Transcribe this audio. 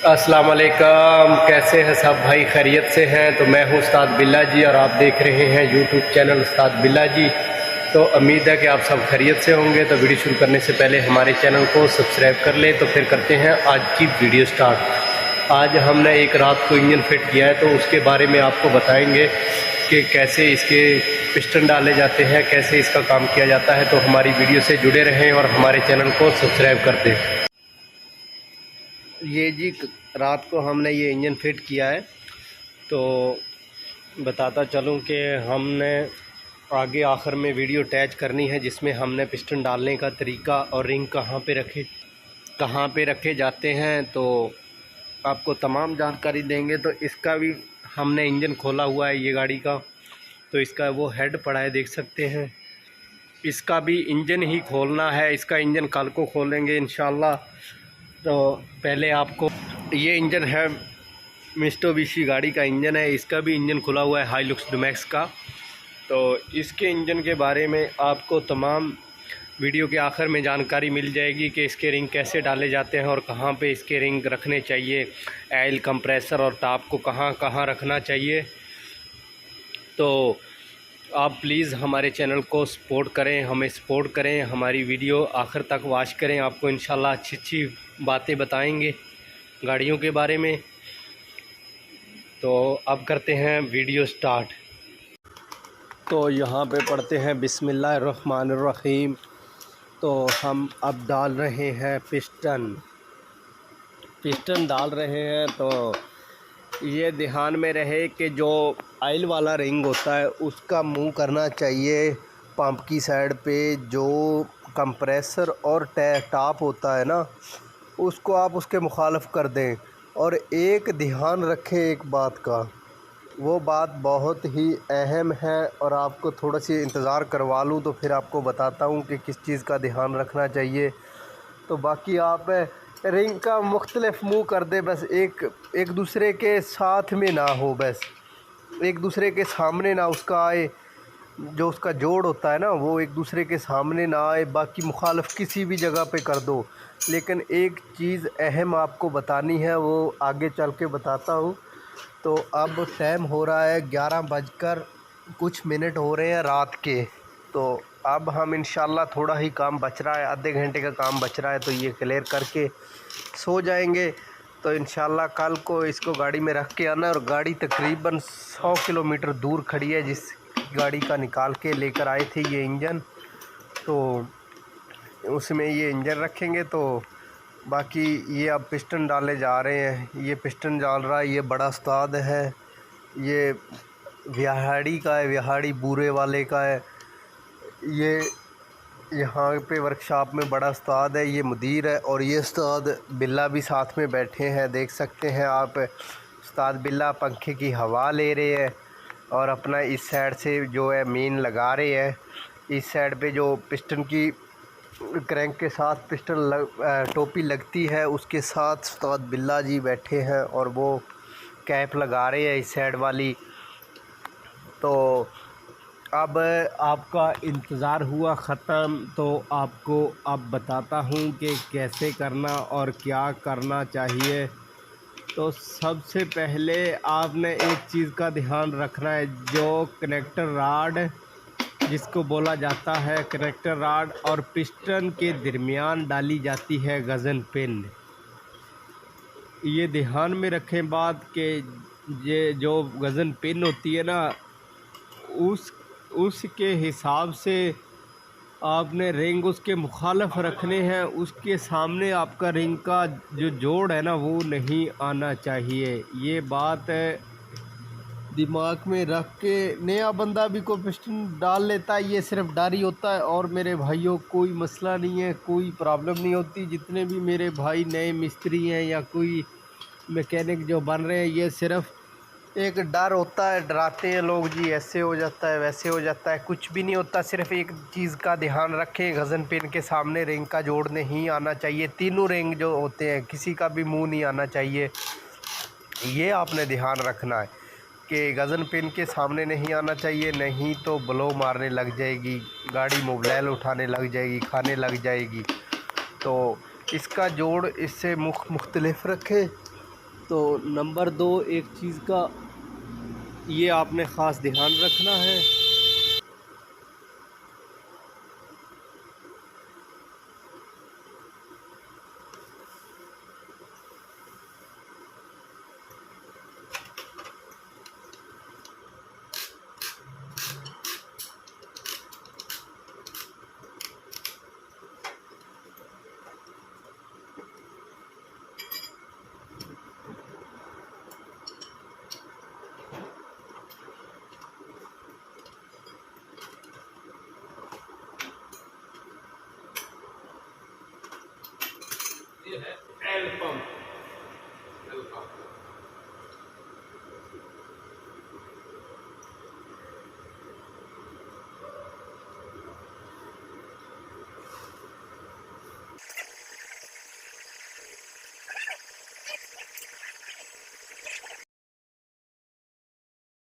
अस्सलाम वालेकुम। कैसे हैं सब भाई, खैरियत से हैं? तो मैं हूं उस्ताद बिल्ला जी और आप देख रहे हैं यूट्यूब चैनल उस्ताद बिल्ला जी। तो उम्मीद है कि आप सब खैरियत से होंगे। तो वीडियो शुरू करने से पहले हमारे चैनल को सब्सक्राइब कर लें। तो फिर करते हैं आज की वीडियो स्टार्ट। आज हमने एक रात को इंजन फिट किया है, तो उसके बारे में आपको बताएंगे कि कैसे इसके पिस्टन डाले जाते हैं, कैसे इसका काम किया जाता है। तो हमारी वीडियो से जुड़े रहें और हमारे चैनल को सब्सक्राइब कर दें। ये जी रात को हमने ये इंजन फिट किया है, तो बताता चलूं कि हमने आगे आखिर में वीडियो अटैच करनी है जिसमें हमने पिस्टन डालने का तरीका और रिंग कहाँ पे रखे जाते हैं, तो आपको तमाम जानकारी देंगे। तो इसका भी हमने इंजन खोला हुआ है ये गाड़ी का, तो इसका वो हेड पड़ा है, देख सकते हैं। इसका भी इंजन ही खोलना है, इसका इंजन कल को खोलेंगे इंशाल्लाह। तो पहले आपको ये इंजन है मित्सुबिशी गाड़ी का इंजन है, इसका भी इंजन खुला हुआ है हाईलुक्स डोमैक्स का। तो इसके इंजन के बारे में आपको तमाम वीडियो के आखिर में जानकारी मिल जाएगी कि इसके रिंग कैसे डाले जाते हैं और कहाँ पे इसके रिंग रखने चाहिए, ऑयल कंप्रेसर और टॉप को कहाँ कहाँ रखना चाहिए। तो आप प्लीज़ हमारे चैनल को सपोर्ट करें, हमें सपोर्ट करें, हमारी वीडियो आखिर तक वॉच करें। आपको इंशाल्लाह अच्छी अच्छी बातें बताएंगे गाड़ियों के बारे में। तो अब करते हैं वीडियो स्टार्ट। तो यहाँ पे पढ़ते हैं बिस्मिल्लाहिर्रहमानिर्रहीम। तो हम अब डाल रहे हैं पिस्टन डाल रहे हैं। तो ये ध्यान में रहे कि जो ऑयल वाला रिंग होता है उसका मूव करना चाहिए पंप की साइड पे। जो कंप्रेसर और टॉप होता है ना, उसको आप उसके मुखालिफ कर दें। और एक ध्यान रखें एक बात का, वो बात बहुत ही अहम है और आपको थोड़ा सी इंतज़ार करवा लूँ तो फिर आपको बताता हूँ कि किस चीज़ का ध्यान रखना चाहिए। तो बाकी आप रिंग का मुख्तलिफ मूव कर दे, बस एक दूसरे के साथ में ना हो, बस एक दूसरे के सामने ना उसका आए। जो उसका जोड़ होता है ना वो एक दूसरे के सामने ना आए। बाकी मुखालिफ किसी भी जगह पे कर दो। लेकिन एक चीज़ अहम आपको बतानी है, वो आगे चल के बताता हूँ। तो अब टाइम हो रहा है 11 बजकर कुछ मिनट हो रहे हैं रात के। तो अब हम इंशाल्लाह थोड़ा ही काम बच रहा है, आधे घंटे का काम बच रहा है, तो ये क्लियर करके सो जाएंगे। तो इंशाल्लाह कल को इसको गाड़ी में रख के आना। और गाड़ी तकरीबन 100 किलोमीटर दूर खड़ी है, जिस गाड़ी का निकाल के लेकर आए थे ये इंजन, तो उसमें ये इंजन रखेंगे। तो बाकी ये अब पिस्टन डाले जा रहे हैं। ये पिस्टन डाल रहा है, ये बड़ा उस्ताद है, ये विहाड़ी का है, विहाड़ी बूरे वाले का है। ये यहाँ पे वर्कशॉप में बड़ा उस्ताद है, ये मुदीर है। और ये उस्ताद बिल्ला भी साथ में बैठे हैं, देख सकते हैं आप। उस्ताद बिल्ला पंखे की हवा ले रहे हैं और अपना इस साइड से जो है मेन लगा रहे हैं। इस साइड पे जो पिस्टन की क्रैंक के साथ पिस्टन टोपी लगती है, उसके साथ उस्ताद बिल्ला जी बैठे हैं और वो कैप लगा रहे हैं इस साइड वाली। तो अब आपका इंतज़ार हुआ ख़त्म, तो आपको अब बताता हूँ कि कैसे करना और क्या करना चाहिए। तो सबसे पहले आपने एक चीज़ का ध्यान रखना है, जो कनेक्टर राड जिसको बोला जाता है कनेक्टर राड और पिस्टन के दरमियान डाली जाती है गज़न पिन। ये ध्यान में रखें बात कि ये जो गज़न पिन होती है ना, उसके हिसाब से आपने रिंग उसके मुखालिफ रखने हैं। उसके सामने आपका रिंग का जो जोड़ है ना वो नहीं आना चाहिए। ये बात दिमाग में रख के नया बंदा भी कोई पिस्टन डाल लेता है, ये सिर्फ डर ही होता है। और मेरे भाइयों कोई मसला नहीं है, कोई प्रॉब्लम नहीं होती। जितने भी मेरे भाई नए मिस्त्री हैं या कोई मैकेनिक जो बन रहे हैं, ये सिर्फ एक डर होता है, डराते हैं लोग जी, ऐसे हो जाता है वैसे हो जाता है। कुछ भी नहीं होता। सिर्फ एक चीज़ का ध्यान रखें, गज़न पिन के सामने रिंग का जोड़ नहीं आना चाहिए। तीनों रिंग जो होते हैं किसी का भी मुंह नहीं आना चाहिए। ये आपने ध्यान रखना है कि गज़न पिन के सामने नहीं आना चाहिए, नहीं तो ब्लो मारने लग जाएगी गाड़ी, मोबाइल उठाने लग जाएगी, खाने लग जाएगी। तो इसका जोड़ इससे मुख्तलिफ रखें। तो नंबर 2 एक चीज़ का ये आपने ख़ास ध्यान रखना है